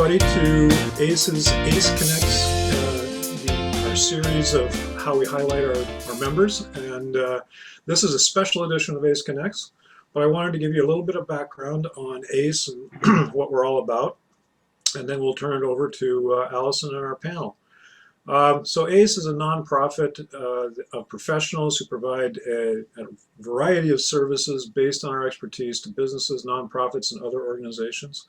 everybody to ACE's ACE Connects, our series of how we highlight our members. And this is a special edition of ACE Connects, but I wanted to give you a little bit of background on ACE and what we're all about. And then we'll turn it over to Alison and our panel. So ACE is a nonprofit of professionals who provide a variety of services based on our expertise to businesses, nonprofits, and other organizations.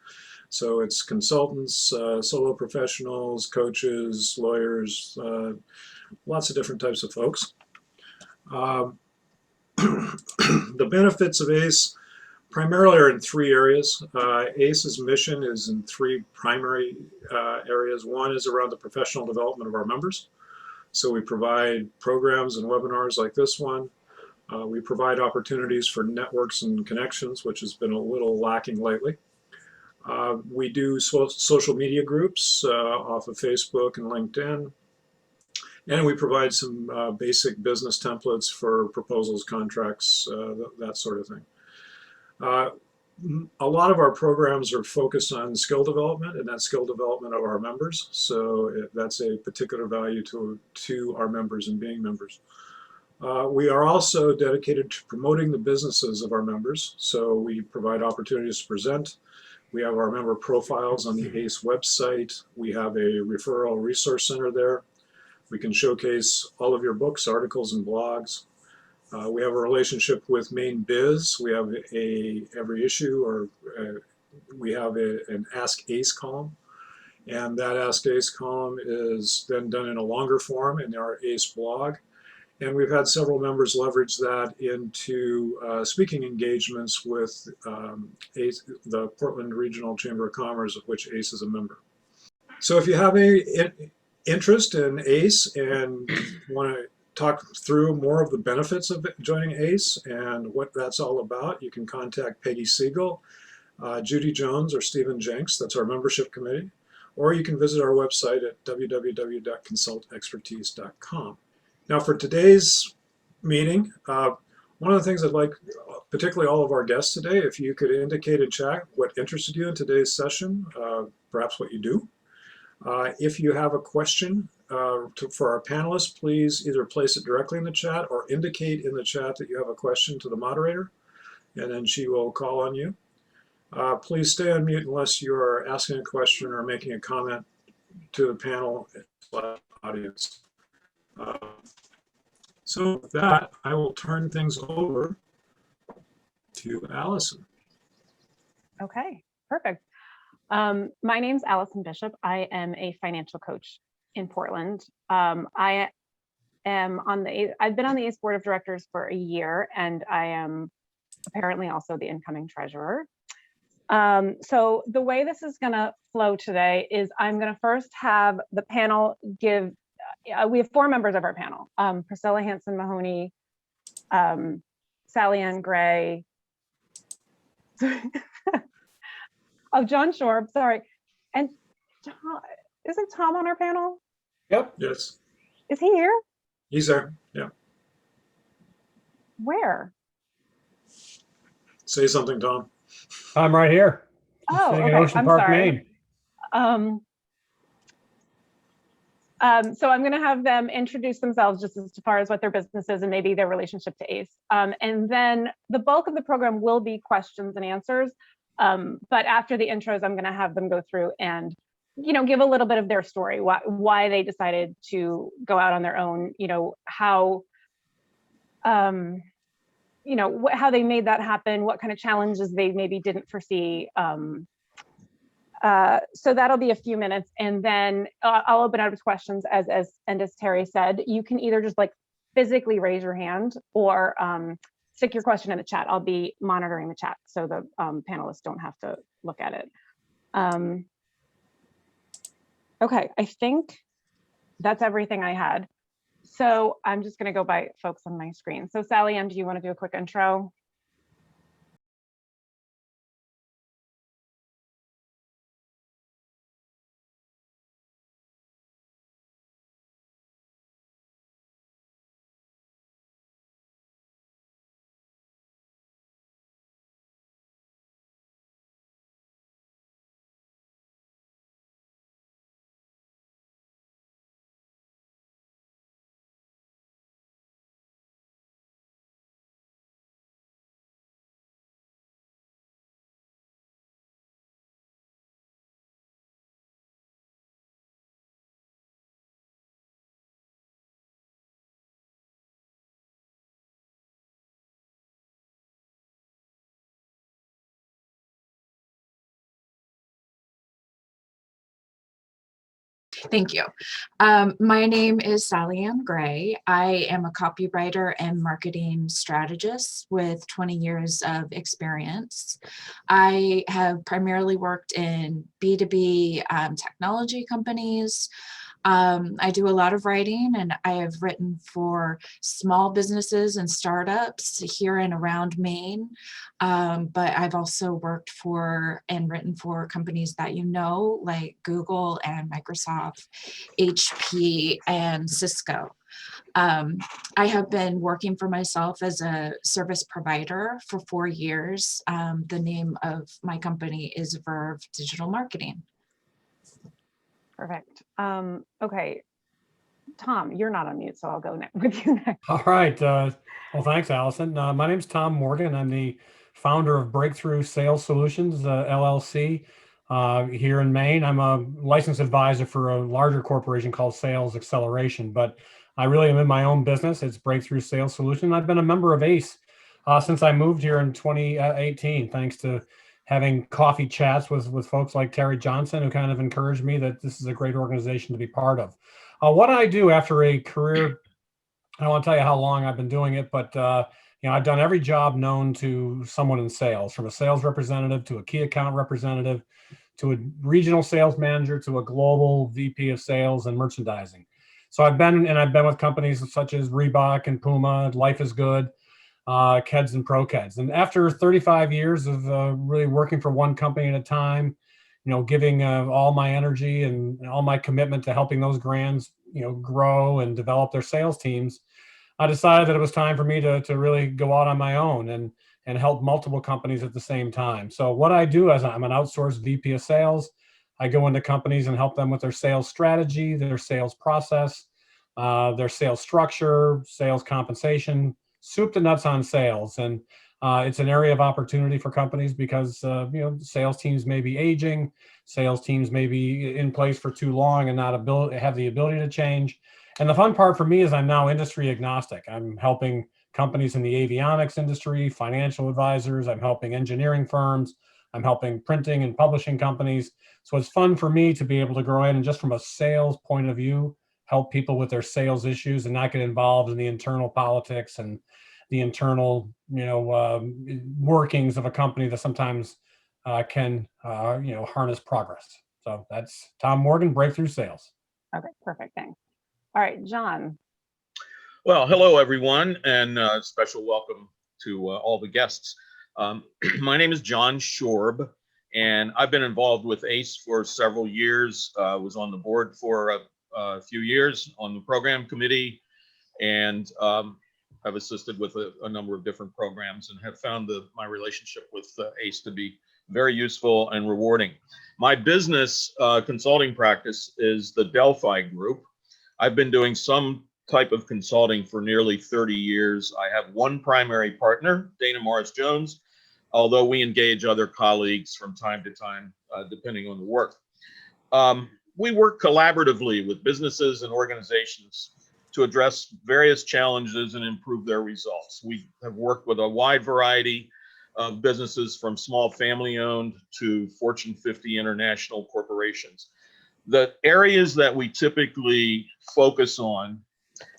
So it's consultants, solo professionals, coaches, lawyers, lots of different types of folks. The benefits of ACE primarily are in three areas. ACE's mission is in three primary areas. One is around the professional development of our members. So we provide programs and webinars like this one. We provide opportunities for networks and connections, which has been a little lacking lately. We do social media groups off of Facebook and LinkedIn. And we provide some basic business templates for proposals, contracts, that sort of thing. A lot of our programs are focused on skill development, and that skill development of our members. So that's a particular value to our members and being members. We are also dedicated to promoting the businesses of our members. So we provide opportunities to present. We have our member profiles on the ACE website. We have a referral resource center there. We can showcase all of your books, articles, and blogs. We have a relationship with Main Biz. We have every issue, or we have an Ask ACE column. And that Ask ACE column is then done in a longer form in our ACE blog. And we've had several members leverage that into speaking engagements with ACE, the Portland Regional Chamber of Commerce, of which ACE is a member. So if you have any interest in ACE and want to talk through more of the benefits of joining ACE and what that's all about, you can contact Peggy Siegel, Judy Jones, or Stephen Jenks. That's our membership committee. Or you can visit our website at www.consultexpertise.com. Now for today's meeting, one of the things I'd like, particularly all of our guests today, if you could indicate in chat what interested you in today's session, perhaps what you do. If you have a question for our panelists, please either place it directly in the chat or indicate in the chat that you have a question to the moderator, and then she will call on you. Please stay on mute unless you are asking a question or making a comment to the panel audience. So with that, I will turn things over to Alison. Okay, perfect. My name's Alison Bishop. I am a financial coach in Portland. I've been on the ACE Board of Directors for a year, and I am apparently also the incoming treasurer. So the way this is going to flow today is I'm going to first have the panel give, we have four members of our panel, Priscilla, Hansen, Mahoney, Sallyanne Gray, John Shorb, sorry. And Tom, isn't Tom on our panel? Yep. Yes. Is he here? He's there. Yeah. Where? Say something, Tom. I'm right here. Oh, sitting okay. in Ocean I'm Park, sorry. Maine. So I'm going to have them introduce themselves just as far as what their business is and maybe their relationship to ACE. And then the bulk of the program will be questions and answers. But after the intros, I'm going to have them go through and, give a little bit of their story, why they decided to go out on their own, how, how they made that happen, what kind of challenges they maybe didn't foresee. So that'll be a few minutes, and then I'll open up to questions. As Terry said, you can either just physically raise your hand or stick your question in the chat. I'll be monitoring the chat so the panelists don't have to look at it. Okay, I think that's everything I had. So I'm just going to go by folks on my screen. So Sallyanne, do you want to do a quick intro? Thank you. My name is Sallyanne Gray. I am a copywriter and marketing strategist with 20 years of experience. I have primarily worked in B2B technology companies. I do a lot of writing, and I have written for small businesses and startups here and around Maine. But I've also worked for and written for companies that you know, like Google and Microsoft, HP, and Cisco. I have been working for myself as a service provider for 4 years. The name of my company is Verve Digital Marketing. Perfect. Okay, Tom, you're not on mute, so I'll go with you next. All right. Well, thanks, Allison. My name's Tom Morgan. I'm the founder of Breakthrough Sales Solutions, LLC, here in Maine. I'm a licensed advisor for a larger corporation called Sales Acceleration, but I really am in my own business. It's Breakthrough Sales Solutions. I've been a member of ACE since I moved here in 2018, thanks to having coffee chats with folks like Terry Johnson, who kind of encouraged me that this is a great organization to be part of. What I do after a career, I don't want to tell you how long I've been doing it, but I've done every job known to someone in sales, from a sales representative to a key account representative, to a regional sales manager, to a global VP of sales and merchandising. So I've been with companies such as Reebok and Puma, Life is Good, Keds and ProKeds. And after 35 years of really working for one company at a time, giving all my energy and all my commitment to helping those brands, grow and develop their sales teams, I decided that it was time for me to really go out on my own and help multiple companies at the same time. So what I do is I'm an outsourced VP of sales. I go into companies and help them with their sales strategy, their sales process, their sales structure, sales compensation, soup to nuts on sales. And it's an area of opportunity for companies because sales teams may be aging, sales teams may be in place for too long and not have the ability to change. And the fun part for me is I'm now industry agnostic. I'm helping companies in the avionics industry, financial advisors. I'm helping engineering firms. I'm helping printing and publishing companies. So it's fun for me to be able to grow in and just from a sales point of view, help people with their sales issues and not get involved in the internal politics and the internal, workings of a company that sometimes can, harness progress. So that's Tom Morgan, Breakthrough Sales. Okay, perfect, thanks. All right, John. Well, hello, everyone, and special welcome to all the guests. My name is John Shorb, and I've been involved with ACE for several years. Was on the board for a few years on the program committee, and I've assisted with a number of different programs and have found my relationship with ACE to be very useful and rewarding. My business consulting practice is the Delphi Group. I've been doing some type of consulting for nearly 30 years. I have one primary partner, Dana Morris Jones, although we engage other colleagues from time to time, depending on the work. We work collaboratively with businesses and organizations to address various challenges and improve their results. We have worked with a wide variety of businesses, from small family-owned to Fortune 50 international corporations. The areas that we typically focus on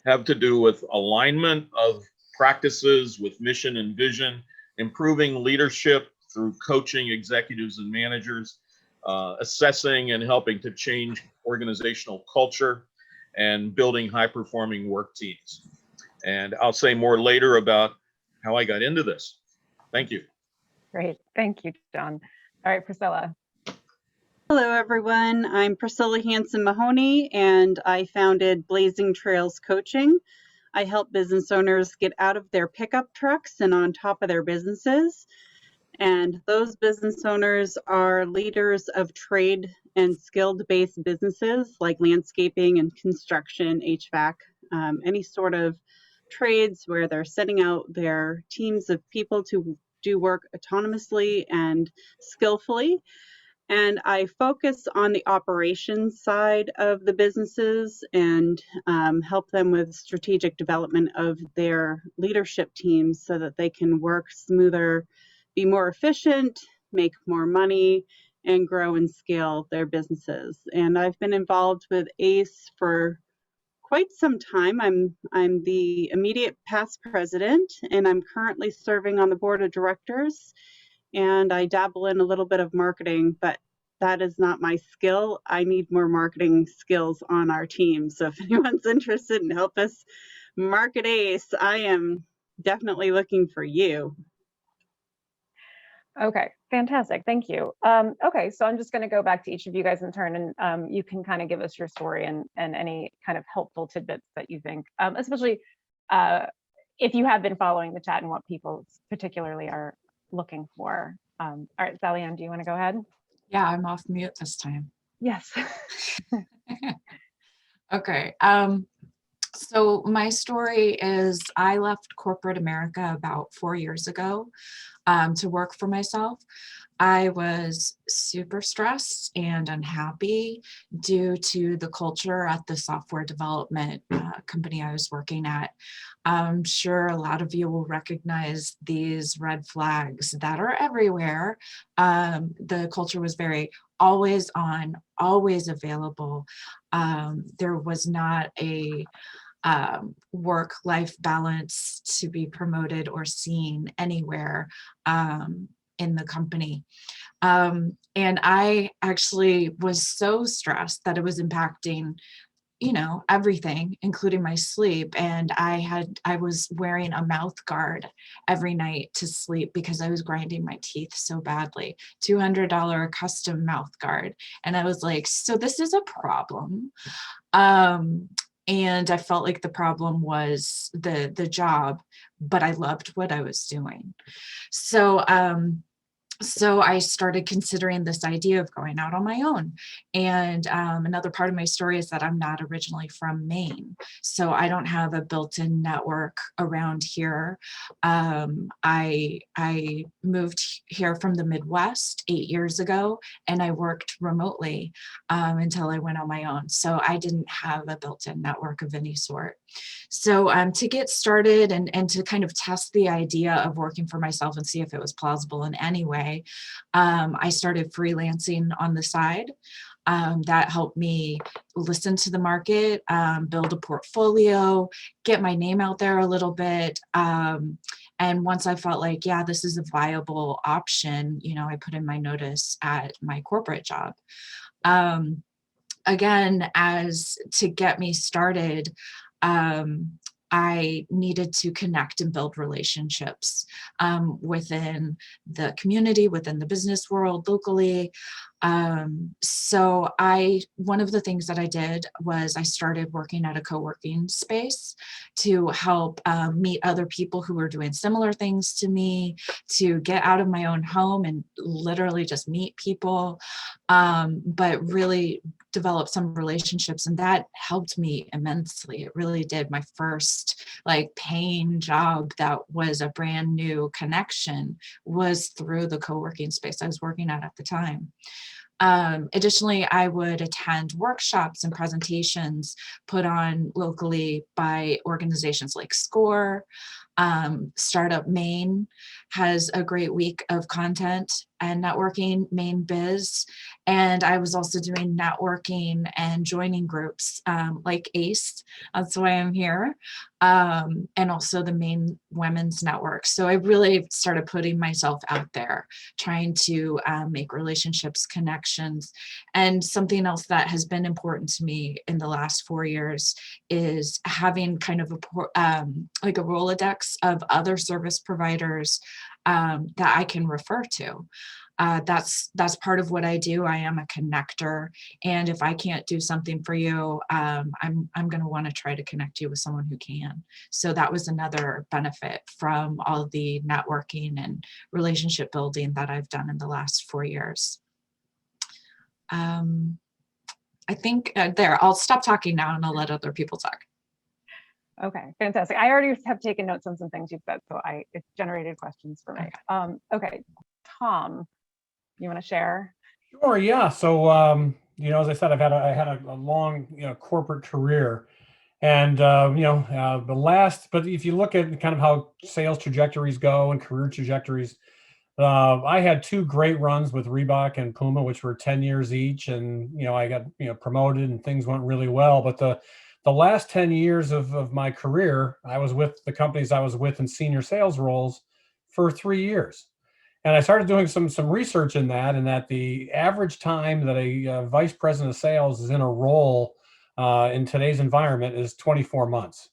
have to do with alignment of practices with mission and vision, improving leadership through coaching executives and managers, assessing and helping to change organizational culture, and building high-performing work teams. And I'll say more later about how I got into this. Thank you. Great, thank you, John. All right, Priscilla. Hello, everyone. I'm Priscilla Hansen Mahoney, and I founded Blazing Trails Coaching. I help business owners get out of their pickup trucks and on top of their businesses. And those business owners are leaders of trade and skilled-based businesses like landscaping and construction, HVAC, any sort of trades where they're setting out their teams of people to do work autonomously and skillfully. And I focus on the operations side of the businesses and help them with strategic development of their leadership teams so that they can work smoother, be more efficient, make more money, and grow and scale their businesses. And I've been involved with ACE for quite some time. I'm the immediate past president, and I'm currently serving on the board of directors. And I dabble in a little bit of marketing, but that is not my skill. I need more marketing skills on our team. So if anyone's interested in help us market ACE, I am definitely looking for you. Okay, fantastic. Thank you. Okay, so I'm just going to go back to each of you guys in turn, and you can kind of give us your story and any kind of helpful tidbits that you think, especially if you have been following the chat and what people particularly are looking for. All right, Sallyanne, do you want to go ahead? Yeah, I'm off mute this time. Yes. Okay. So my story is I left corporate America about 4 years ago to work for myself. I was super stressed and unhappy due to the culture at the software development company I was working at. I'm sure a lot of you will recognize these red flags that are everywhere. The culture was very always on, always available. There was not a work-life balance to be promoted or seen anywhere in the company. And I actually was so stressed that it was impacting, you know, everything, including my sleep. And I was wearing a mouth guard every night to sleep because I was grinding my teeth so badly. $200 custom mouth guard. And I was like, so this is a problem. And I felt like the problem was the job, but I loved what I was doing. So I started considering this idea of going out on my own. And another part of my story is that I'm not originally from Maine, so I don't have a built-in network around here. I moved here from the Midwest 8 years ago, and I worked remotely until I went on my own. So I didn't have a built-in network of any sort. So to get started and to kind of test the idea of working for myself and see if it was plausible in any way, I started freelancing on the side. That helped me listen to the market, build a portfolio, get my name out there a little bit. And once I felt like, yeah, this is a viable option, you know, I put in my notice at my corporate job. Again, as to get me started, I needed to connect and build relationships within the community, within the business world, locally. So one of the things that I did was I started working at a co-working space to help meet other people who were doing similar things to me, to get out of my own home and literally just meet people, but really develop some relationships, and that helped me immensely. It really did. My first like paying job that was a brand new connection was through the co-working space I was working at the time. Additionally, I would attend workshops and presentations put on locally by organizations like SCORE. Startup Maine has a great week of content and networking, Maine Biz. And I was also doing networking and joining groups like ACE, that's why I'm here, and also the Maine Women's Network. So I really started putting myself out there, trying to make relationships, connections. And something else that has been important to me in the last 4 years is having kind of like a Rolodex of other service providers that I can refer to. That's part of what I do. I am a connector, and if I can't do something for you, I'm going to want to try to connect you with someone who can. So that was another benefit from all the networking and relationship building that I've done in the last 4 years. I think I'll stop talking now and I'll let other people talk. Okay, fantastic. I already have taken notes on some things you've said, so it generated questions for me. Okay, Tom, you want to share? Sure, yeah. So, you know, as I said, I had a long, you know, corporate career, and you know, but if you look at kind of how sales trajectories go and career trajectories, I had two great runs with Reebok and Puma, which were 10 years each. And, I got, promoted and things went really well. But the last 10 years of my career, I was with the companies I was with in senior sales roles for 3 years. And I started doing some research in that, and that the average time that a vice president of sales is in a role in today's environment is 24 months.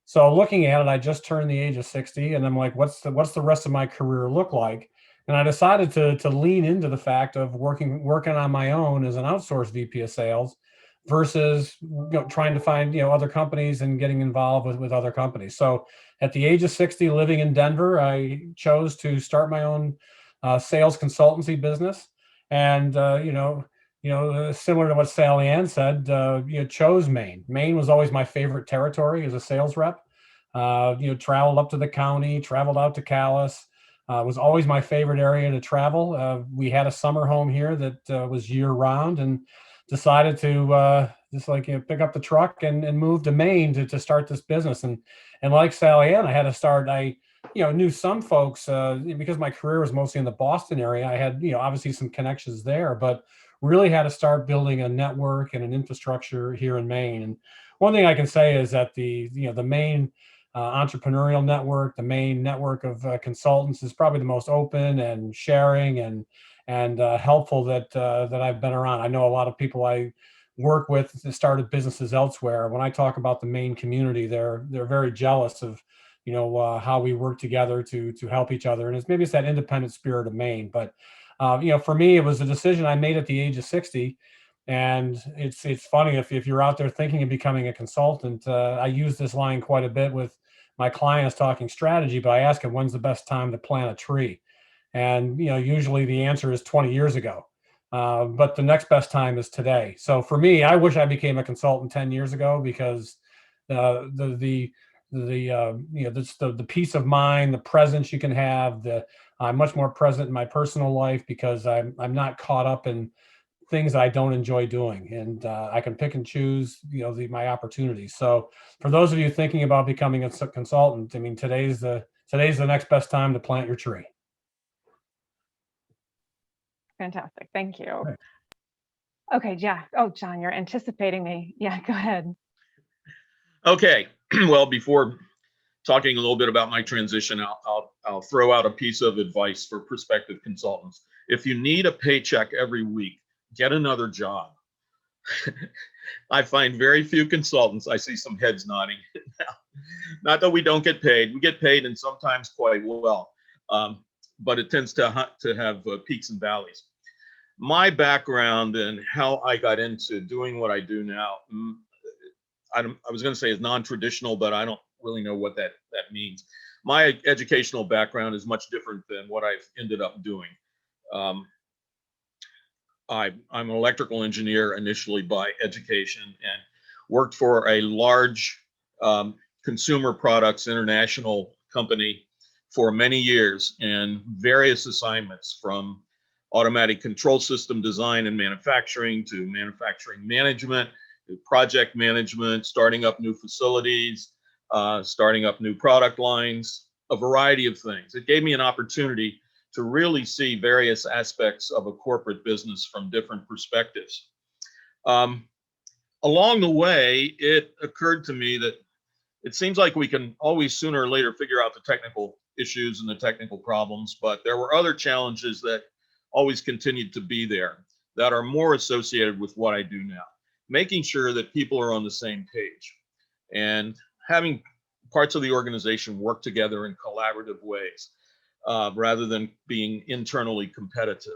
So looking at it, I just turned the age of 60, and I'm like, what's the rest of my career look like? And I decided to lean into the fact of working on my own as an outsourced VP of sales versus trying to find other companies and getting involved with other companies. So at the age of 60, living in Denver, I chose to start my own sales consultancy business. And similar to what Sallyanne said, chose Maine. Maine was always my favorite territory as a sales rep. Traveled up to the county, traveled out to Calais. Was always my favorite area to travel. We had a summer home here that was year round, and decided to just pick up the truck and move to Maine to start this business. And like Sallyanne, I had to start. I knew some folks because my career was mostly in the Boston area. I had obviously some connections there, but really had to start building a network and an infrastructure here in Maine. And one thing I can say is that the Maine entrepreneurial network, the Maine network of consultants, is probably the most open and sharing and helpful that I've been around. I know a lot of people I work with started businesses elsewhere. When I talk about the Maine community, they're very jealous of how we work together to help each other. And maybe it's that independent spirit of Maine. But for me, it was a decision I made at the age of 60. And it's funny, if you're out there thinking of becoming a consultant, I use this line quite a bit with my clients talking strategy, but I ask them, when's the best time to plant a tree? And usually the answer is 20 years ago. But the next best time is today. So for me, I wish I became a consultant 10 years ago, because the peace of mind, the presence you can have, I'm much more present in my personal life because I'm not caught up in things I don't enjoy doing, and I can pick and choose my opportunities. So for those of you thinking about becoming a consultant, I mean, today's the next best time to plant your tree. Fantastic. Thank you. Right. Okay, yeah. Oh, John, you're anticipating me. Yeah, go ahead. Okay. Well, before talking a little bit about my transition, I'll throw out a piece of advice for prospective consultants. If you need a paycheck every week, get another job. I find very few consultants. I see some heads nodding now. Not that we don't get paid. We get paid, and sometimes quite well. But it tends to have peaks and valleys. My background and how I got into doing what I do now, I was going to say is non-traditional, but I don't really know what that means. My educational background is much different than what I've ended up doing. I'm an electrical engineer initially by education, and worked for a large consumer products international company for many years in various assignments, from automatic control system design and manufacturing to manufacturing management, to project management, starting up new facilities, starting up new product lines, a variety of things. It gave me an opportunity to really see various aspects of a corporate business from different perspectives. Along the way, it occurred to me that it seems like we can always sooner or later figure out the technical issues and the technical problems, but there were other challenges that always continued to be there that are more associated with what I do now. Making sure that people are on the same page and having parts of the organization work together in collaborative ways, rather than being internally competitive.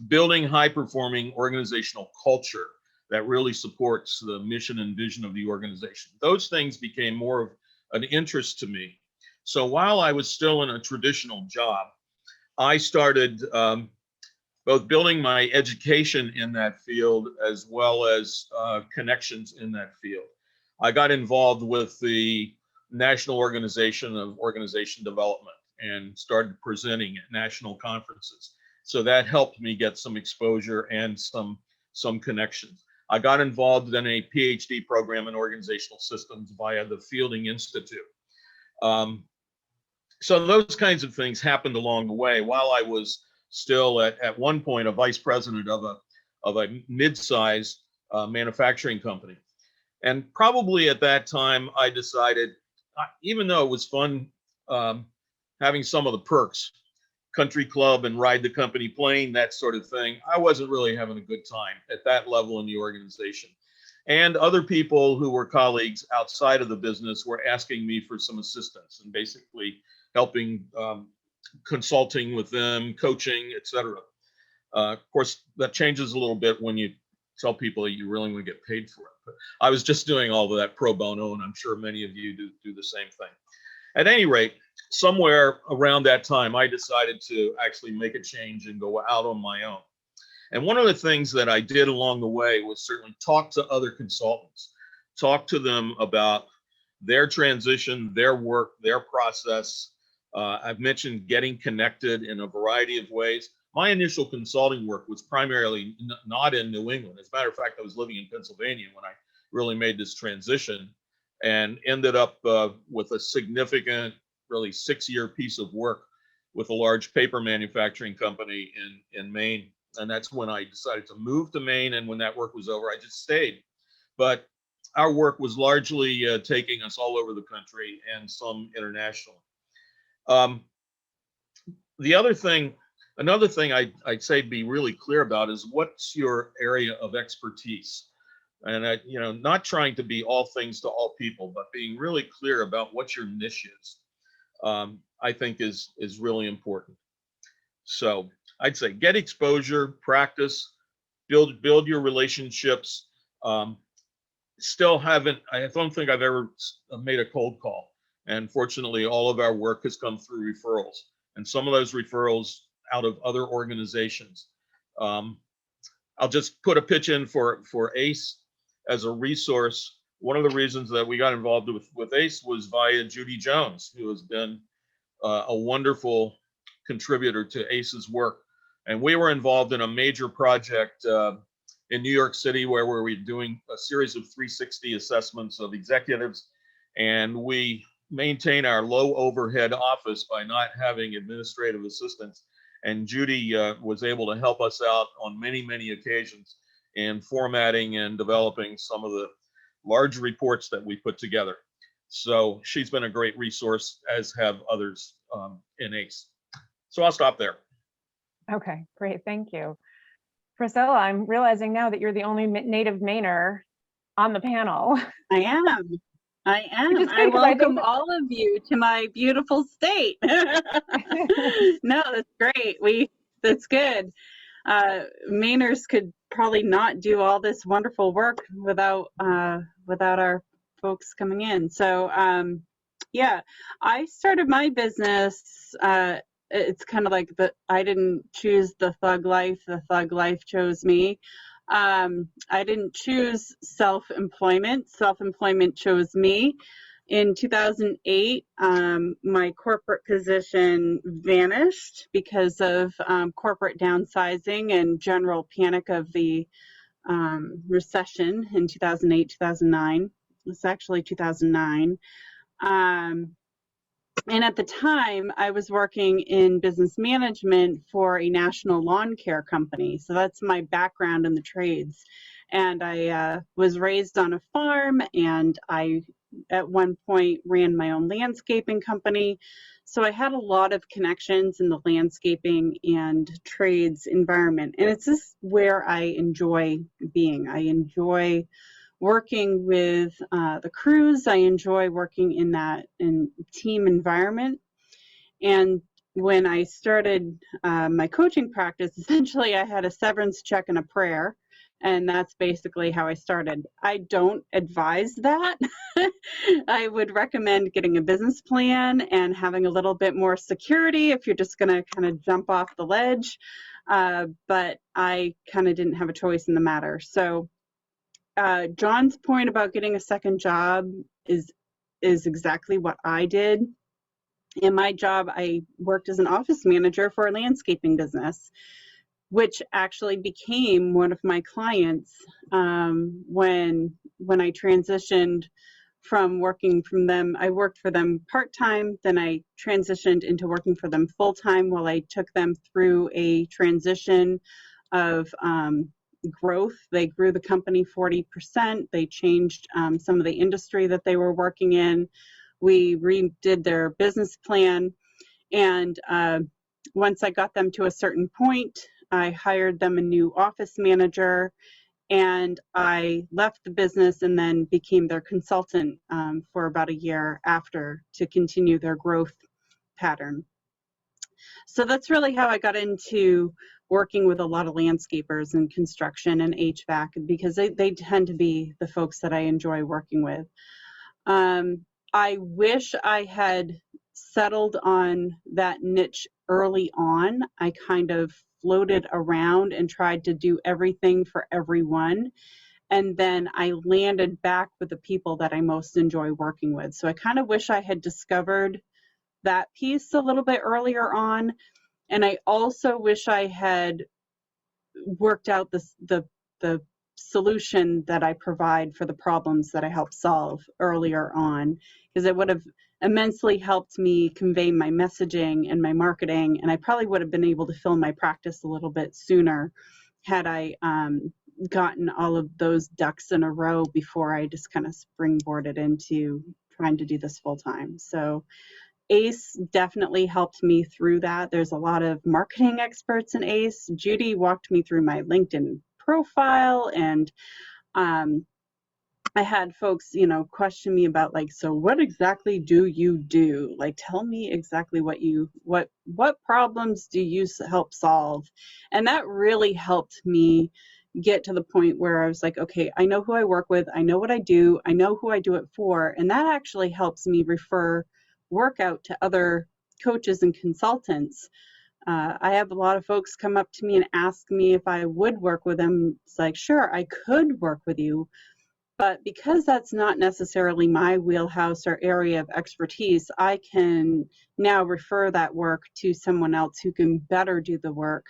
Building high-performing organizational culture that really supports the mission and vision of the organization. Those things became more of an interest to me. So while I was still in a traditional job, I started both building my education in that field as well as connections in that field. I got involved with the National Organization of Organization Development and started presenting at national conferences. So that helped me get some exposure and some connections. I got involved in a PhD program in organizational systems via the Fielding Institute. So those kinds of things happened along the way while I was still at one point a vice president of a mid-sized manufacturing company. And probably at that time, I decided, even though it was fun having some of the perks, country club and ride the company plane, that sort of thing, I wasn't really having a good time at that level in the organization. And other people who were colleagues outside of the business were asking me for some assistance and basically helping, consulting with them, coaching, etc. Of course, that changes a little bit when you tell people that you really want to get paid for it. But I was just doing all of that pro bono, and I'm sure many of you do the same thing. At any rate, somewhere around that time, I decided to actually make a change and go out on my own. And one of the things that I did along the way was certainly talk to other consultants, talk to them about their transition, their work, their process. I've mentioned getting connected in a variety of ways. My initial consulting work was primarily not in New England. As a matter of fact, I was living in Pennsylvania when I really made this transition, and ended up with a significant, really 6-year piece of work with a large paper manufacturing company in Maine. And that's when I decided to move to Maine. And when that work was over, I just stayed. But our work was largely taking us all over the country and some internationally. Another thing I'd say be really clear about is what's your area of expertise? And not trying to be all things to all people, but being really clear about what your niche is, I think is really important. So I'd say get exposure, practice, build your relationships. I don't think I've ever made a cold call. And fortunately, all of our work has come through referrals, and some of those referrals out of other organizations. I'll just put a pitch in for ACE as a resource. One of the reasons that we got involved with ACE was via Judy Jones, who has been a wonderful contributor to ACE's work. And we were involved in a major project in New York City where we were doing a series of 360 assessments of executives. And we maintain our low overhead office by not having administrative assistants. And Judy was able to help us out on many, many occasions in formatting and developing some of the large reports that we put together. So she's been a great resource, as have others in ACE. So I'll stop there. Okay, great, thank you. Priscilla, I'm realizing now that you're the only native Mainer on the panel. I am. I welcome all of you to my beautiful state. No, that's great. That's good. Mainers could probably not do all this wonderful work without our folks coming in. So yeah, I started my business. It's kind of like I didn't choose the thug life chose me. I didn't choose self-employment chose me. In 2008, my corporate position vanished because of corporate downsizing and general panic of the recession in 2008, 2009. It's actually 2009. And at the time, I was working in business management for a national lawn care company. So that's my background in the trades. And I was raised on a farm, and I, at one point, ran my own landscaping company. So I had a lot of connections in the landscaping and trades environment. And it's just where I enjoy being. I enjoy working with the crews. I enjoy working in that team environment. And when I started my coaching practice, essentially I had a severance check and a prayer. And that's basically how I started. I don't advise that. I would recommend getting a business plan and having a little bit more security if you're just going to kind of jump off the ledge. But I kind of didn't have a choice in the matter. So John's point about getting a second job is exactly what I did. In my job, I worked as an office manager for a landscaping business, which actually became one of my clients when I transitioned from working from them. I worked for them part-time, then I transitioned into working for them full-time while I took them through a transition of growth. They grew the company 40%. They changed some of the industry that they were working in. We redid their business plan. And once I got them to a certain point, I hired them a new office manager, and I left the business and then became their consultant for about a year after to continue their growth pattern. So that's really how I got into working with a lot of landscapers and construction and HVAC, because they tend to be the folks that I enjoy working with. I wish I had settled on that niche early on. I kind of floated around and tried to do everything for everyone. And then I landed back with the people that I most enjoy working with. So I kind of wish I had discovered that piece a little bit earlier on. And I also wish I had worked out the solution that I provide for the problems that I help solve earlier on, because it would have immensely helped me convey my messaging and my marketing, and I probably would have been able to fill my practice a little bit sooner had I gotten all of those ducks in a row before I just kind of springboarded into trying to do this full time. So ACE definitely helped me through that. There's a lot of marketing experts in ACE. Judy walked me through my LinkedIn profile, and I had folks, question me about, like, so what exactly do you do? Like, tell me exactly what problems do you help solve? And that really helped me get to the point where I was like, okay, I know who I work with, I know what I do, I know who I do it for, and that actually helps me refer work out to other coaches and consultants. I have a lot of folks come up to me and ask me if I would work with them. It's like, sure, I could work with you, but because that's not necessarily my wheelhouse or area of expertise, I can now refer that work to someone else who can better do the work,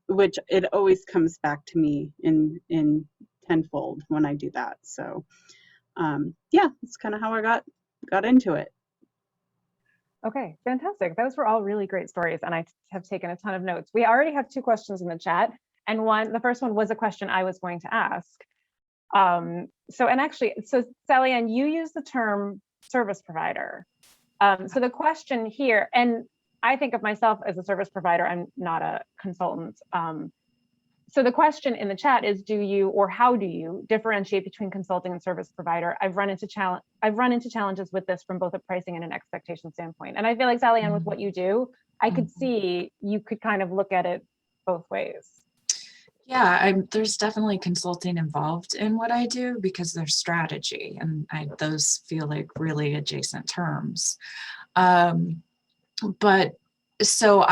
which it always comes back to me in tenfold when I do that. So yeah, that's kind of how I got into it. Okay, fantastic. Those were all really great stories, and I have taken a ton of notes. We already have 2 questions in the chat, and the first one was a question I was going to ask. So Sallyanne, you use the term service provider. So the question here, and I think of myself as a service provider, I'm not a consultant. So the question in the chat is, do you, or how do you differentiate between consulting and service provider? I've run into challenges with this from both a pricing and an expectation standpoint. And I feel like, Sallyanne, with what you do, I could see you could kind of look at it both ways. Yeah, there's definitely consulting involved in what I do because there's strategy, and those feel like really adjacent terms. But so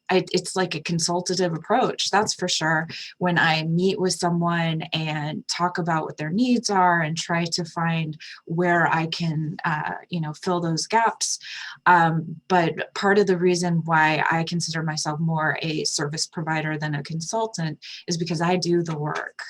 it's like a consultative approach, that's for sure. When I meet with someone and talk about what their needs are and try to find where I can, fill those gaps. But part of the reason why I consider myself more a service provider than a consultant is because I do the work.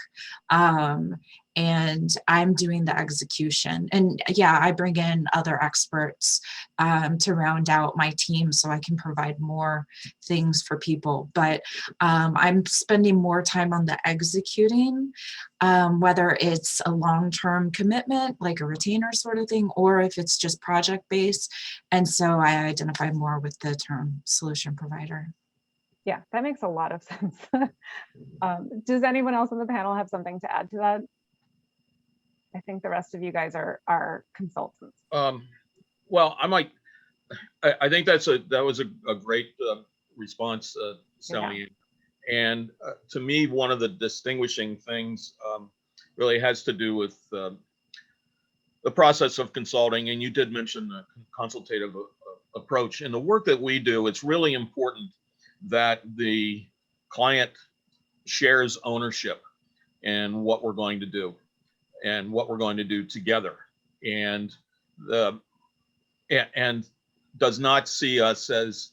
And I'm doing the execution. And yeah, I bring in other experts to round out my team so I can provide more things for people. But I'm spending more time on the executing, whether it's a long-term commitment, like a retainer sort of thing, or if it's just project-based. And so I identify more with the term solution provider. Yeah, that makes a lot of sense. Does anyone else on the panel have something to add to that? I think the rest of you guys are consultants. Well, I think that was a great response, Sallyanne. Yeah. And to me, one of the distinguishing things really has to do with the process of consulting. And you did mention the consultative approach. In the work that we do, it's really important that the client shares ownership in what we're going to do and what we're going to do together, and does not see us as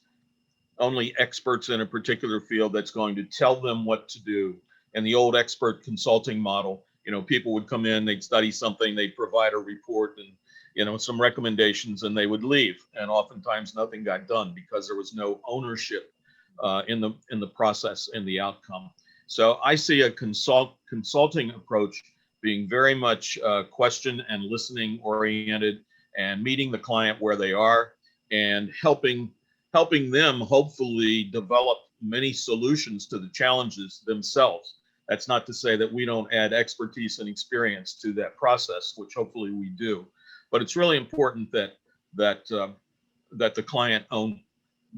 only experts in a particular field that's going to tell them what to do. And the old expert consulting model people would come in, they'd study something, they'd provide a report and, some recommendations, and they would leave. And oftentimes nothing got done because there was no ownership in the process and the outcome. So I see a consulting approach being very much question and listening oriented, and meeting the client where they are and helping them hopefully develop many solutions to the challenges themselves. That's not to say that we don't add expertise and experience to that process, which hopefully we do. But it's really important that the client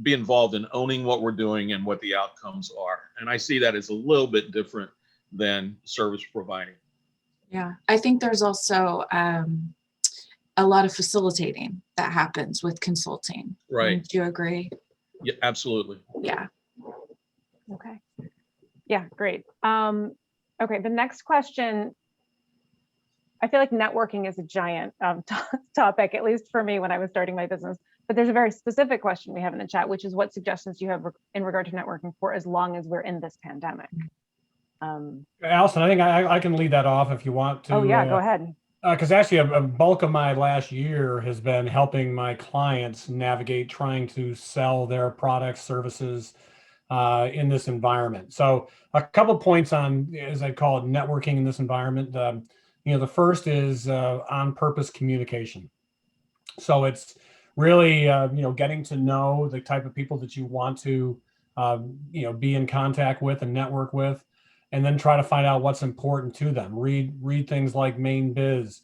be involved in owning what we're doing and what the outcomes are. And I see that as a little bit different than service providing. Yeah, I think there's also a lot of facilitating that happens with consulting. Right. Do you agree? Yeah, absolutely. Yeah. Okay. Yeah, great. Okay, the next question, I feel like networking is a giant topic, at least for me when I was starting my business. But there's a very specific question we have in the chat, which is what suggestions do you have in regard to networking for as long as we're in this pandemic? Alison, I think I can lead that off if you want to. Oh yeah, go ahead. Because actually a bulk of my last year has been helping my clients navigate trying to sell their products, services in this environment. So a couple points on, as I call it, networking in this environment. The first is on-purpose communication. So it's really, getting to know the type of people that you want to, be in contact with and network with, and then try to find out what's important to them. Read things like Main Biz,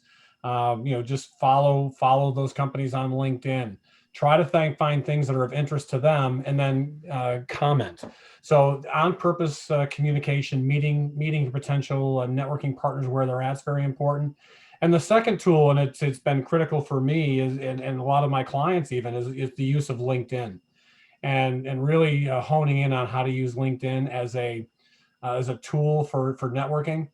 just follow those companies on LinkedIn. Try to find things that are of interest to them, and then comment. So on-purpose communication, meeting potential networking partners where they're at is very important. And the second tool, and it's been critical for me, and a lot of my clients even, is the use of LinkedIn, and really honing in on how to use LinkedIn as a tool for networking.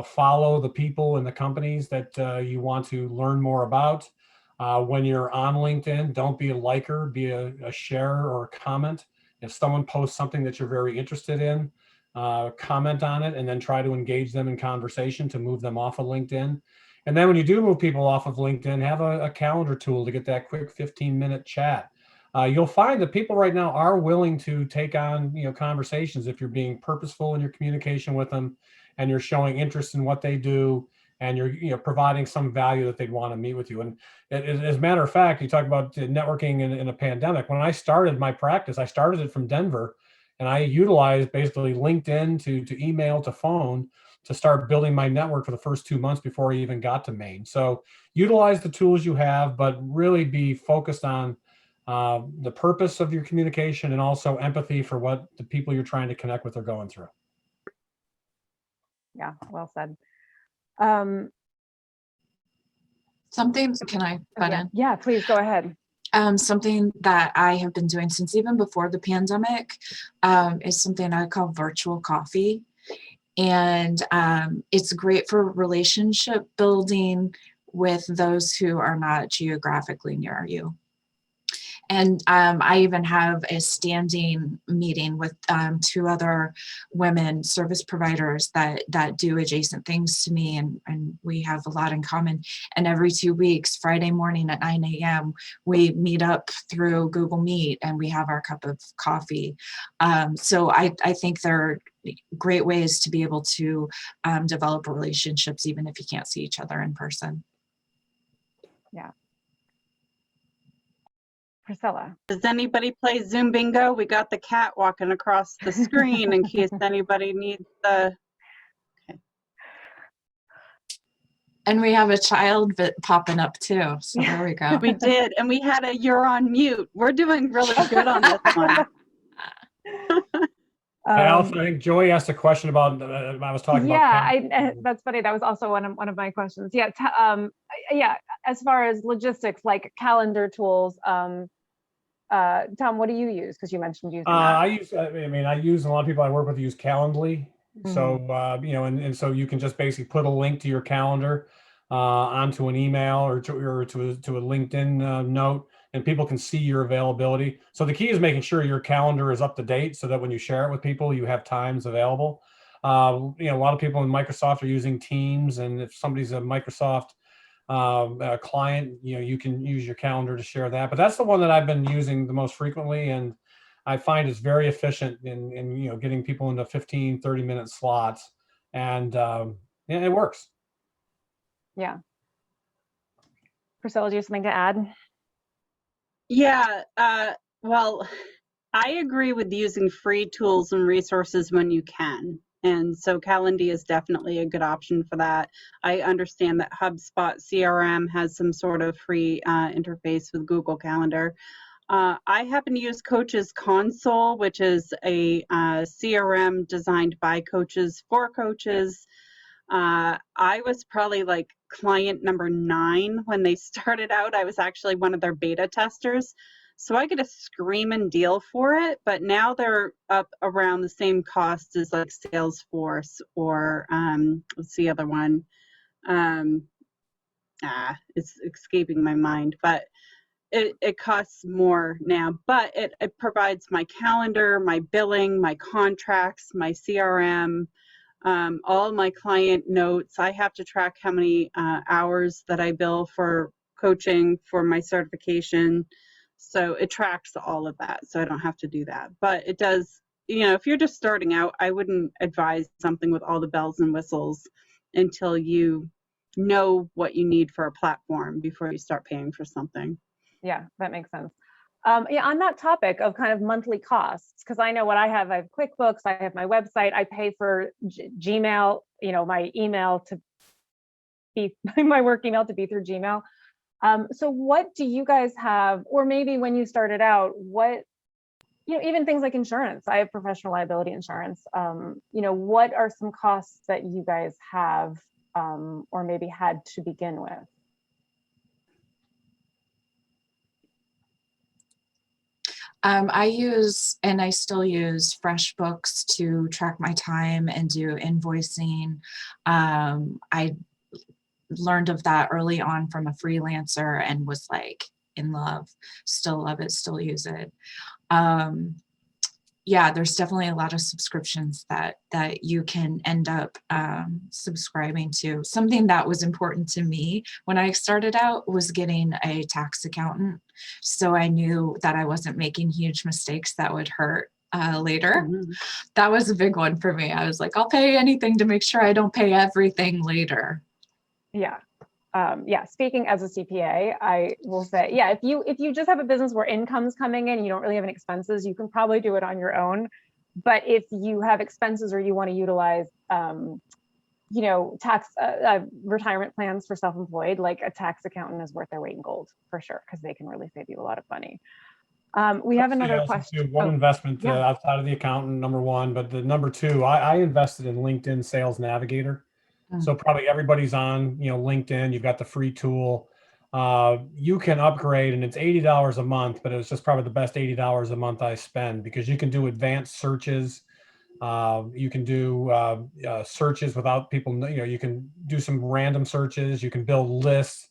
Follow the people and the companies that you want to learn more about. When you're on LinkedIn, don't be a liker, be a sharer or a comment. If someone posts something that you're very interested in, comment on it, and then try to engage them in conversation to move them off of LinkedIn. And then when you do move people off of LinkedIn, have a calendar tool to get that quick 15-minute chat. You'll find that people right now are willing to take on conversations if you're being purposeful in your communication with them, and you're showing interest in what they do, and you're providing some value that they'd want to meet with you. And as a matter of fact, you talk about networking in a pandemic. When I started my practice, I started it from Denver, and I utilized basically LinkedIn to email to phone to start building my network for the first 2 months before I even got to Maine. So utilize the tools you have, but really be focused on the purpose of your communication, and also empathy for what the people you're trying to connect with are going through. Yeah, well said. Something, can I butt in? Yeah, please go ahead. Something that I have been doing since even before the pandemic is something I call virtual coffee. And it's great for relationship building with those who are not geographically near you. And I even have a standing meeting with 2 other women service providers that do adjacent things to me, and we have a lot in common. And every 2 weeks, Friday morning at 9 a.m., we meet up through Google Meet, and we have our cup of coffee. So I think there are great ways to be able to develop relationships, even if you can't see each other in person. Yeah. Priscilla. Does anybody play Zoom bingo? We got the cat walking across the screen in case anybody needs the. Okay. And we have a child popping up too. So there we go. We did. And we had a you're on mute. We're doing really good on this one. Alison, I think Joey asked a question about, I was talking about. Yeah, that's funny. That was also one of my questions. Yeah, as far as logistics, like calendar tools, Tom, what do you use? Because you mentioned using that. I use a lot of people I work with use Calendly. Mm-hmm. So, and so you can just basically put a link to your calendar onto an email or to a LinkedIn note, and people can see your availability. So the key is making sure your calendar is up to date so that when you share it with people, you have times available. A lot of people in Microsoft are using Teams, and if somebody's a Microsoft client, you can use your calendar to share that. But that's the one that I've been using the most frequently, and I find it's very efficient in getting people into 15, 30-minute slots, and it works. Yeah. Priscilla, do you have something to add? Yeah, well, I agree with using free tools and resources when you can. And so Calendly is definitely a good option for that. I understand that HubSpot CRM has some sort of free interface with Google Calendar. I happen to use Coaches Console, which is a CRM designed by coaches for coaches. I was probably like client number 9 when they started out. I was actually one of their beta testers. So I get a screaming deal for it, but now they're up around the same cost as like Salesforce or what's the other one? It's escaping my mind, but it costs more now, but it provides my calendar, my billing, my contracts, my CRM, all my client notes. I have to track how many hours that I bill for coaching for my certification. So it tracks all of that. So I don't have to do that. But it does, if you're just starting out, I wouldn't advise something with all the bells and whistles until you know what you need for a platform before you start paying for something. Yeah, that makes sense. Yeah, on that topic of kind of monthly costs, because I know what I have QuickBooks, I have my website, I pay for Gmail, my email to be my work email to be through Gmail. So what do you guys have, or maybe when you started out, what, even things like insurance, I have professional liability insurance. What are some costs that you guys have or maybe had to begin with? I use, and I still use, FreshBooks to track my time and do invoicing. I learned of that early on from a freelancer and was like in love, still love it, still use it. Yeah, there's definitely a lot of subscriptions that you can end up subscribing to. Something that was important to me when I started out was getting a tax accountant. So I knew that I wasn't making huge mistakes that would hurt later. Mm-hmm. That was a big one for me. I was like, I'll pay anything to make sure I don't pay everything later. Yeah. Speaking as a CPA, I will say, yeah, if you just have a business where income's coming in, you don't really have any expenses, you can probably do it on your own. But if you have expenses or you want to utilize, tax retirement plans for self-employed, like a tax accountant is worth their weight in gold for sure, because they can really save you a lot of money. We have another question. One investment outside of the accountant, number one, but the number two, I invested in LinkedIn Sales Navigator. So probably everybody's on, LinkedIn. You've got the free tool. You can upgrade, and it's $80 a month, but it was just probably the best $80 a month I spend, because you can do advanced searches. You can do searches without people. You can do some random searches. You can build lists.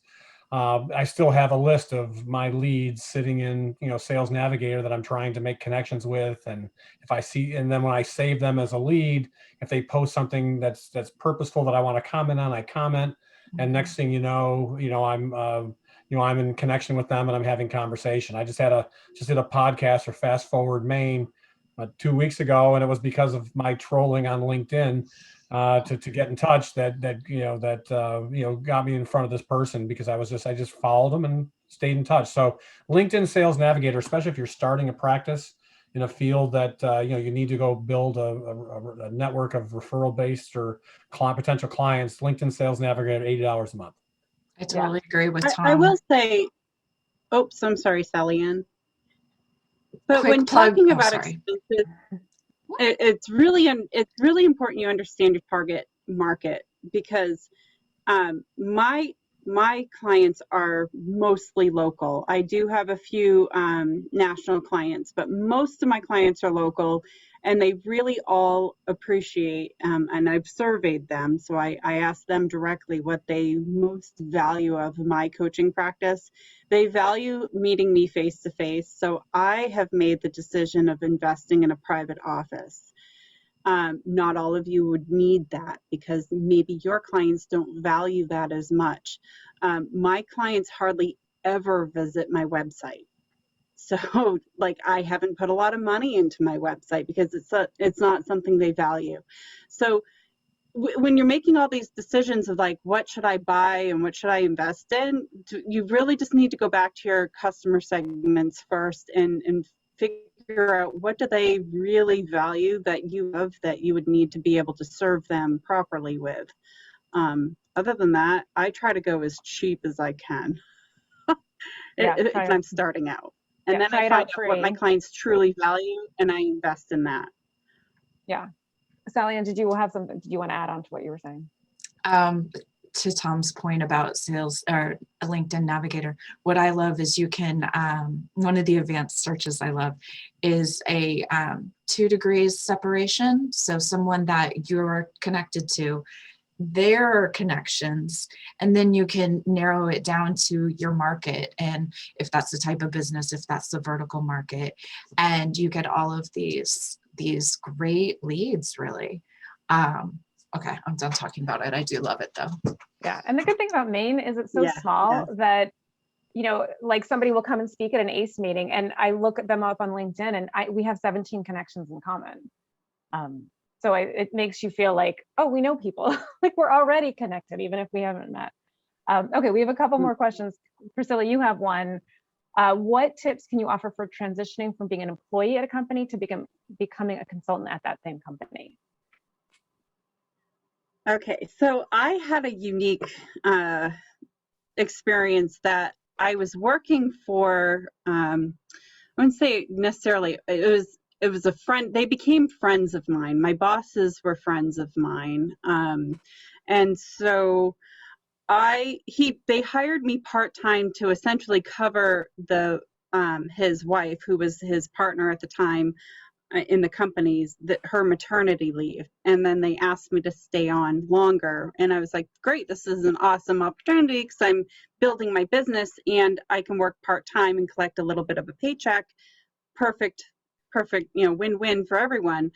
I still have a list of my leads sitting in, Sales Navigator that I'm trying to make connections with. And if I see, and then when I save them as a lead, if they post something that's purposeful that I want to comment on, I comment. And next thing I'm in connection with them and I'm having conversation. I just did a podcast for Fast Forward Maine 2 weeks ago, and it was because of my trolling on LinkedIn. To get in touch that got me in front of this person, because I just followed them and stayed in touch. So LinkedIn Sales Navigator, especially if you're starting a practice in a field that you need to go build a network of referral based or potential clients, LinkedIn Sales Navigator, $80 a month. I totally agree with Tom. I will say, oops, I'm sorry, Sallyanne. But Quick when plug. talking about expenses, it's really important you understand your target market, because my clients are mostly local. I do have a few national clients, but most of my clients are local, and they really all appreciate, and I've surveyed them, so I asked them directly what they most value of my coaching practice. They value meeting me face to face, so I have made the decision of investing in a private office. Not all of you would need that because maybe your clients don't value that as much. My clients hardly ever visit my website. So like I haven't put a lot of money into my website because it's not something they value. So when you're making all these decisions of like, what should I buy and what should I invest in, you really just need to go back to your customer segments first and figure out what do they really value that you have that you would need to be able to serve them properly with. Other than that, I try to go as cheap as I can if I'm starting out. And then I find out what my clients truly value and I invest in that. Yeah. Sallyanne, did you want to add on to what you were saying? To Tom's point about sales or a LinkedIn Navigator, what I love is you can, one of the advanced searches I love is a 2 degrees separation. So someone that you're connected to, their connections, and then you can narrow it down to your market. And if that's the type of business, if that's the vertical market, and you get all of these great leads really. Okay, I'm done talking about it. I do love it though. Yeah, and the good thing about Maine is it's so small that, you know, like somebody will come and speak at an ACE meeting and I look at them up on LinkedIn and we have 17 connections in common. So it makes you feel like, oh, we know people, like we're already connected, even if we haven't met. Okay, we have a couple more questions. Priscilla, you have one. What tips can you offer for transitioning from being an employee at a company to becoming a consultant at that same company? Okay, so I had a unique experience that I was working for, I wouldn't say necessarily, it was a friend, they became friends of mine. My bosses were friends of mine. And so they hired me part-time to essentially cover his wife, who was his partner at the time, in the companies, her maternity leave. And then they asked me to stay on longer. And I was like, great, this is an awesome opportunity because I'm building my business and I can work part-time and collect a little bit of a paycheck. Perfect, you know, win-win for everyone.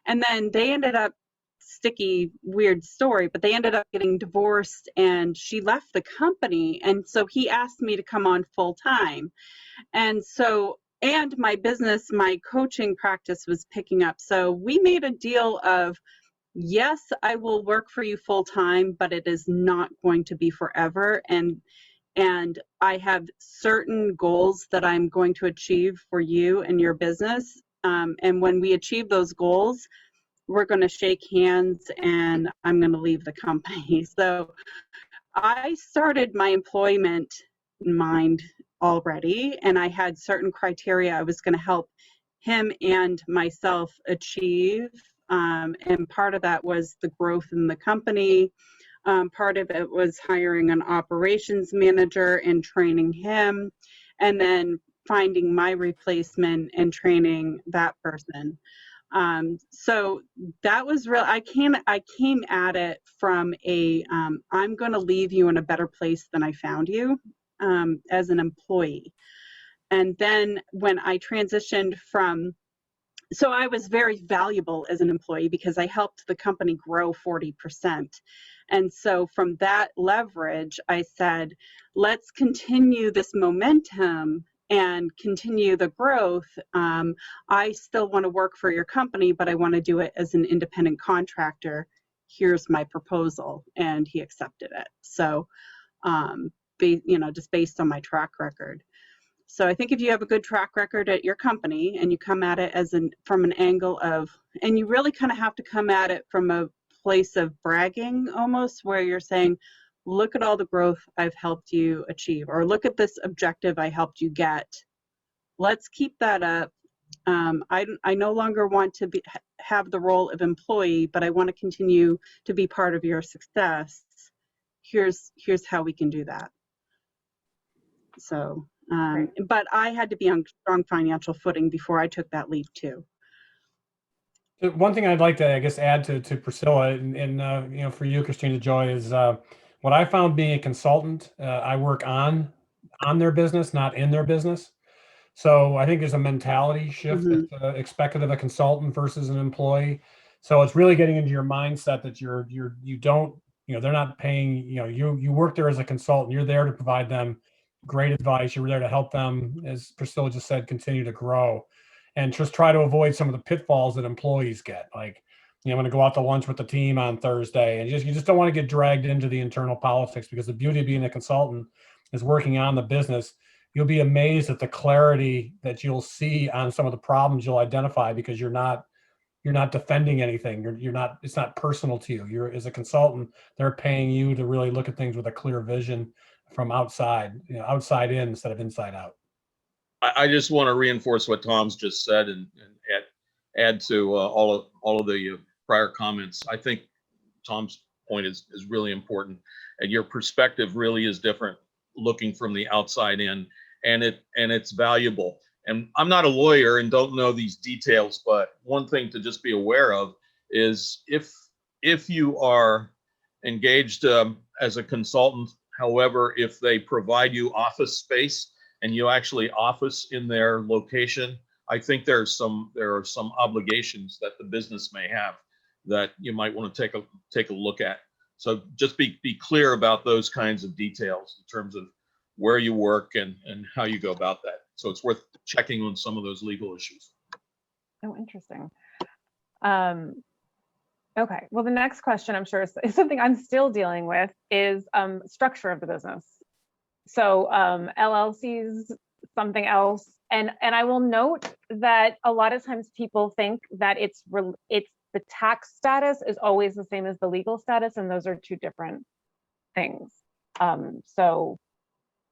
And then they ended up, sticky, weird story, but they ended up getting divorced and she left the company. And so he asked me to come on full-time. And so, and my business, my coaching practice was picking up. So we made a deal of, yes, I will work for you full time, but it is not going to be forever. And I have certain goals that I'm going to achieve for you and your business. And when we achieve those goals, we're going to shake hands and I'm going to leave the company. So I started my employment mind already, and I had certain criteria I was going to help him and myself achieve. And part of that was the growth in the company. Part of it was hiring an operations manager and training him, and then finding my replacement and training that person. So that was real. I came at it from I'm going to leave you in a better place than I found you, as an employee. And then when I transitioned so I was very valuable as an employee because I helped the company grow 40%. And so from that leverage, I said, let's continue this momentum and continue the growth. I still want to work for your company, but I want to do it as an independent contractor. Here's my proposal. And he accepted it. So, just based on my track record. So I think if you have a good track record at your company and you come at it from an angle of, and you really kind of have to come at it from a place of bragging almost, where you're saying, look at all the growth I've helped you achieve, or look at this objective I helped you get. Let's keep that up. I no longer want to have the role of employee, but I want to continue to be part of your success. Here's how we can do that. So, but I had to be on strong financial footing before I took that leap too. One thing I'd like to, I guess, add to Priscilla and for you, Christina Joy, is what I found being a consultant. I work on their business, not in their business. So I think there's a mentality shift that's expected of a consultant versus an employee. So it's really getting into your mindset that you don't, they're not paying, you work there as a consultant. You're there to provide them great advice. You're there to help them, as Priscilla just said, continue to grow, and just try to avoid some of the pitfalls that employees get. Like, I'm going to go out to lunch with the team on Thursday, and you just don't want to get dragged into the internal politics, because the beauty of being a consultant is working on the business. You'll be amazed at the clarity that you'll see on some of the problems you'll identify, because you're not defending anything. It's not personal to you. You're, as a consultant, they're paying you to really look at things with a clear vision from outside, outside in instead of inside out. I just want to reinforce what Tom's just said and add to all of the prior comments. I think Tom's point is really important, and your perspective really is different looking from the outside in, and it's valuable. And I'm not a lawyer and don't know these details, but one thing to just be aware of is if you are engaged as a consultant, however, if they provide you office space and you actually office in their location, I think there are some obligations that the business may have that you might want to take a look at. So just be clear about those kinds of details in terms of where you work and how you go about that. So it's worth checking on some of those legal issues. Oh, interesting. Okay, well, the next question, I'm sure, is something I'm still dealing with, is structure of the business. So LLCs, something else. And I will note that a lot of times people think that it's the tax status is always the same as the legal status, and those are two different things. So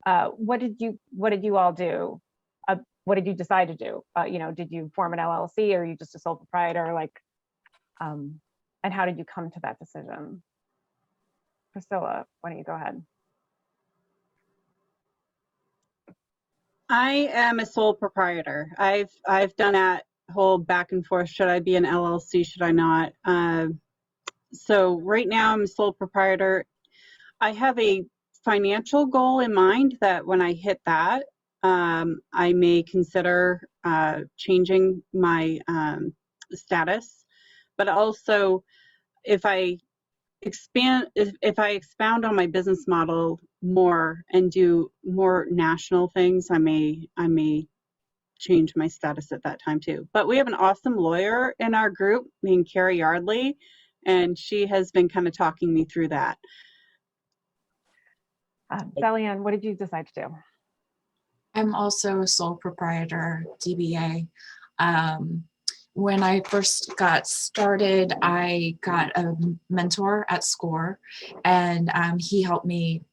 what did you all do? What did you decide to do? Did you form an LLC, or are you just a sole proprietor? And how did you come to that decision? Priscilla, why don't you go ahead? I am a sole proprietor. I've done that whole back and forth. Should I be an LLC? Should I not? So right now I'm a sole proprietor. I have a financial goal in mind that when I hit that, I may consider changing my status. But also, if I expound on my business model more and do more national things, I may change my status at that time too. But we have an awesome lawyer in our group named Carrie Yardley, and she has been kind of talking me through that. Sallyanne, what did you decide to do? I'm also a sole proprietor, DBA. When I first got started, I got a mentor at SCORE, and he helped me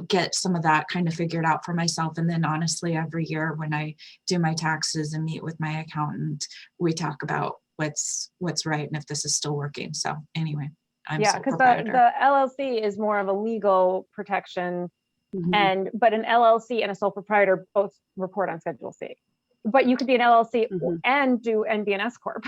get some of that kind of figured out for myself. And then honestly, every year when I do my taxes and meet with my accountant, we talk about what's right and if this is still working. So anyway, yeah, because the LLC is more of a legal protection, but an LLC and a sole proprietor both report on Schedule C. But you could be an LLC and be an S corp.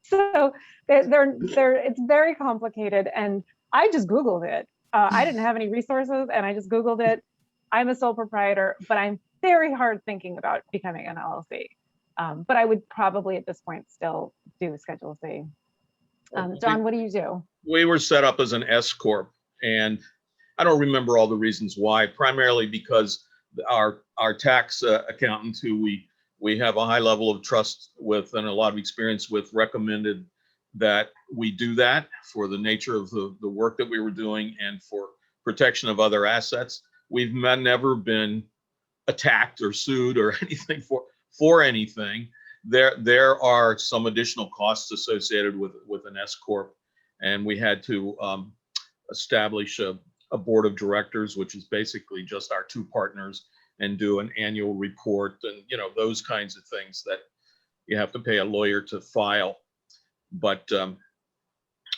So it's very complicated. And I just Googled it. I didn't have any resources, and I just Googled it. I'm a sole proprietor, but I'm very hard thinking about becoming an LLC. But I would probably at this point still do Schedule C. John, what do you do? We were set up as an S corp, and I don't remember all the reasons why. Primarily because our tax accountant, who we have a high level of trust with and a lot of experience with, recommended that we do that for the nature of the work that we were doing and for protection of other assets. We've never been attacked or sued or anything for anything. There are some additional costs associated with an S corp, and we had to establish a board of directors, which is basically just our two partners, and do an annual report and those kinds of things that you have to pay a lawyer to file. But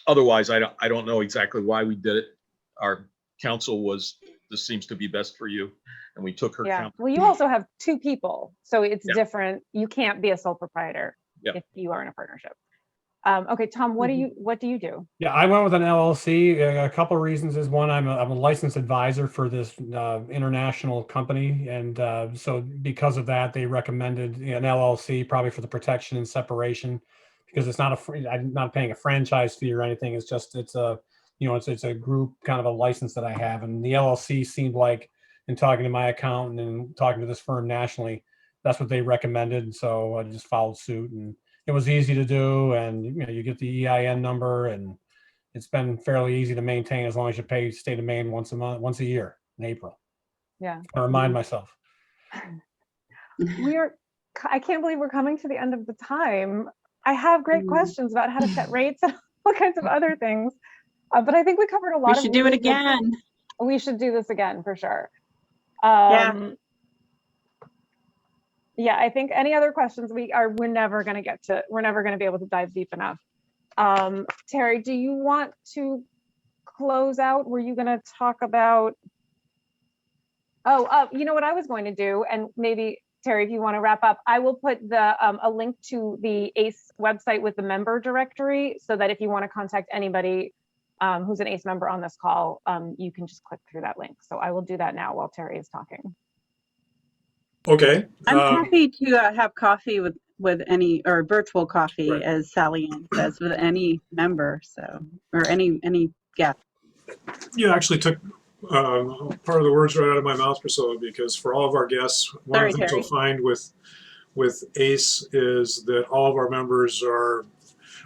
otherwise, I don't know exactly why we did it. Our counsel was, this seems to be best for you, and we took her counsel. Well, you also have two people, so it's different. You can't be a sole proprietor if you are in a partnership. Okay, Tom, what do you do? Yeah, I went with an LLC. A couple of reasons is, one, I'm a licensed advisor for this international company, and so because of that, they recommended an LLC, probably for the protection and separation, because it's not I'm not paying a franchise fee or anything. It's just, it's a, it's a group kind of a license that I have. And the LLC seemed like, in talking to my accountant and talking to this firm nationally, that's what they recommended. And so I just followed suit, and it was easy to do. And you get the EIN number, and it's been fairly easy to maintain as long as you pay state of Maine once a year in April. Yeah. I remind myself. I can't believe we're coming to the end of the time. I have great questions about how to set rates and all kinds of other things. But I think we covered a lot. We should do it again. We should do this again for sure. Yeah. Yeah, I think any other questions we're never going to be able to dive deep enough. Terry, do you want to close out? Were you going to talk about, you know what I was going to do, and maybe Terry, if you want to wrap up, I will put a link to the ACE website with the member directory, so that if you want to contact anybody who's an ACE member on this call, you can just click through that link. So I will do that now while Terry is talking. Okay. I'm happy to have coffee with any, or virtual coffee, Right. as Sallyanne says, with any member, so, or any guest. You actually took part of the words right out of my mouth, Priscilla, because for all of our guests, one of the things you'll find with ACE is that all of our members are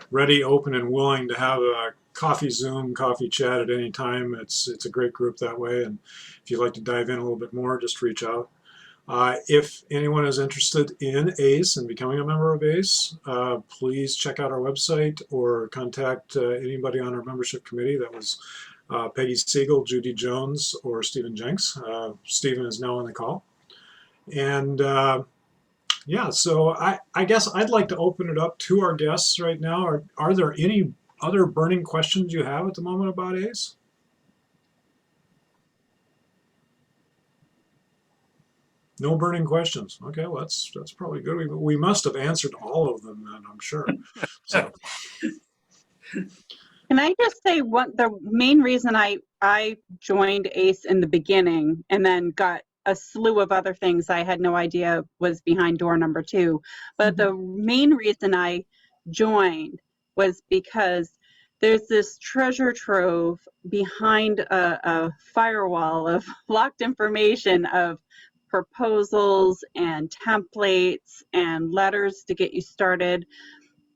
ready, open, and willing to have a coffee Zoom, coffee chat at any time. It's a great group that way, and if you'd like to dive in a little bit more, just reach out. If anyone is interested in ACE and becoming a member of ACE, please check out our website or contact anybody on our membership committee. That was Peggy Siegel, Judy Jones, or Stephen Jenks. Stephen is now on the call. And yeah, so I guess I'd like to open it up to our guests right now. Are there any other burning questions you have at the moment about ACE? No burning questions. Okay, well, that's probably good. We must have answered all of them then, I'm sure. So. Can I just say the main reason I joined ACE in the beginning and then got a slew of other things I had no idea was behind door number 2. But the main reason I joined was because there's this treasure trove behind a firewall of locked information of proposals and templates and letters to get you started.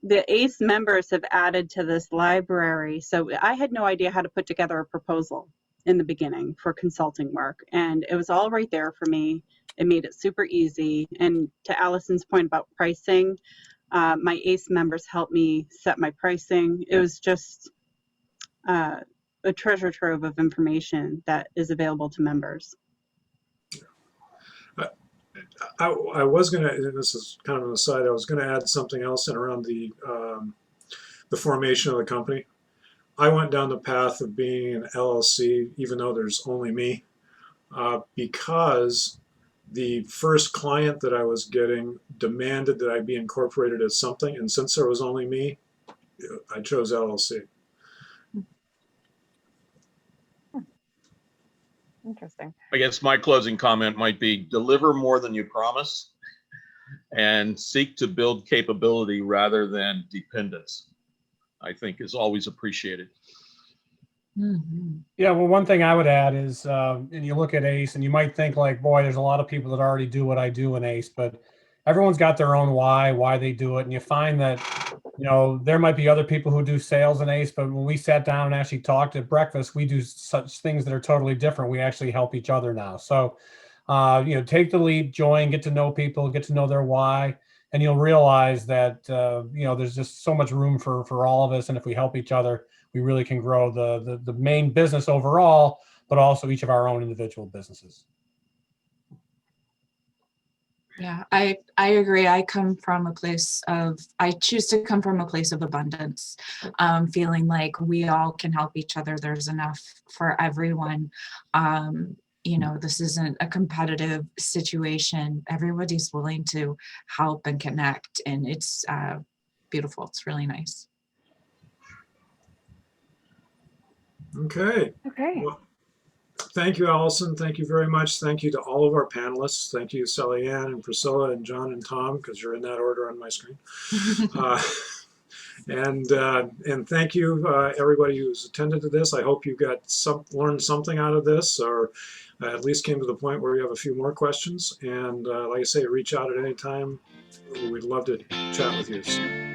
The ACE members have added to this library. So I had no idea how to put together a proposal in the beginning for consulting work. And it was all right there for me. It made it super easy. And to Alison's point about pricing, my ACE members helped me set my pricing. It was just a treasure trove of information that is available to members. I was going to, and this is kind of an aside, I was going to add something else in around the formation of the company. I went down the path of being an LLC, even though there's only me, because the first client that I was getting demanded that I be incorporated as something, and since there was only me, I chose LLC. Interesting. I guess my closing comment might be deliver more than you promise and seek to build capability rather than dependence, I think is always appreciated. Yeah, well, one thing I would add is, and you look at ACE and you might think like, boy, there's a lot of people that already do what I do in ACE, but everyone's got their own why they do it. And you find that, there might be other people who do sales in ACE, but when we sat down and actually talked at breakfast, we do such things that are totally different. We actually help each other now. So, take the lead, join, get to know people, get to know their why, and you'll realize that, there's just so much room for all of us. And if we help each other, we really can grow the main business overall, but also each of our own individual businesses. Yeah, I agree. I choose to come from a place of abundance, feeling like we all can help each other. There's enough for everyone. This isn't a competitive situation. Everybody's willing to help and connect, and it's beautiful. It's really nice. Okay. Well, thank you, Alison. Thank you very much. Thank you to all of our panelists. Thank you, Sallyanne and Priscilla and John and Tom, because you're in that order on my screen. And thank you, everybody who's attended to this. I hope you got learned something out of this, or at least came to the point where you have a few more questions. And like I say, reach out at any time. We'd love to chat with you.